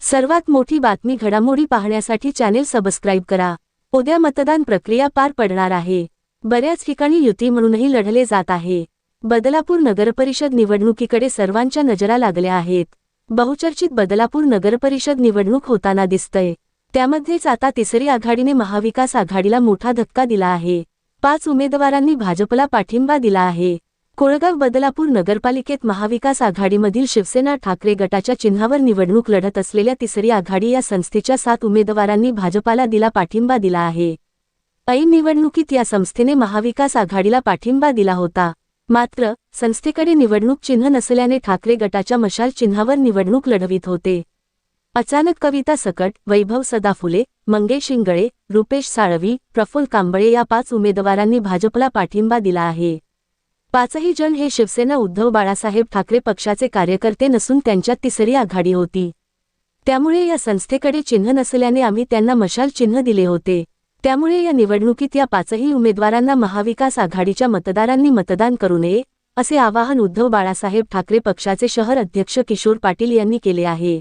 सर्वात मोठी बातमी घडामोडी पाहण्यासाठी चॅनेल सबस्क्राईब करा। उद्या मतदान प्रक्रिया पार पडणार आहे। बऱ्याच ठिकाणी युती म्हणूनही लढले जात आहे। बदलापूर नगरपरिषद निवडणुकीकडे सर्वांच्या नजरा लागल्या आहेत। बहुचर्चित बदलापूर नगरपरिषद निवडणूक होताना दिसतंय। त्यामध्येच आता तिसरी आघाडीने महाविकास आघाडीला मोठा धक्का दिला आहे। 5 उमेदवारांनी भाजपला पाठिंबा दिला आहे। कोळगाव बदलापूर नगरपालिकेत महाविकास आघाडीमधील शिवसेना ठाकरे गटाच्या चिन्हावर निवडणूक लढत असलेल्या तिसरी आघाडी या संस्थेच्या 7 उमेदवारांनी भाजपाला दिला पाठिंबा दिला आहे। ऐन निवडणुकीत या संस्थेने महाविकास आघाडीला पाठिंबा दिला होता। मात्र संस्थेकडे निवडणूक चिन्ह नसल्याने ठाकरे गटाच्या मशाल चिन्हावर निवडणूक लढवित होते। अचानक कविता सकट, वैभव सदाफुले, मंगेश इंगळे, रुपेश साळवी, प्रफुल्ल कांबळे या 5 उमेदवारांनी भाजपला पाठिंबा दिला आहे। 5ही जण हे शिवसेना उद्धव बाळासाहेब ठाकरे पक्षाचे कार्यकर्ते नसून त्यांच्यात तिसरी आघाडी होती। त्यामुळे या संस्थेकडे चिन्ह नसल्याने आम्ही त्यांना मशाल चिन्ह दिले होते। त्यामुळे या निवडणुकीत या 5ही उमेदवारांना महाविकास आघाडीच्या मतदारांनी मतदान करू नये असे आवाहन उद्धव बाळासाहेब ठाकरे पक्षाचे शहर अध्यक्ष किशोर पाटील यांनी केले आहे।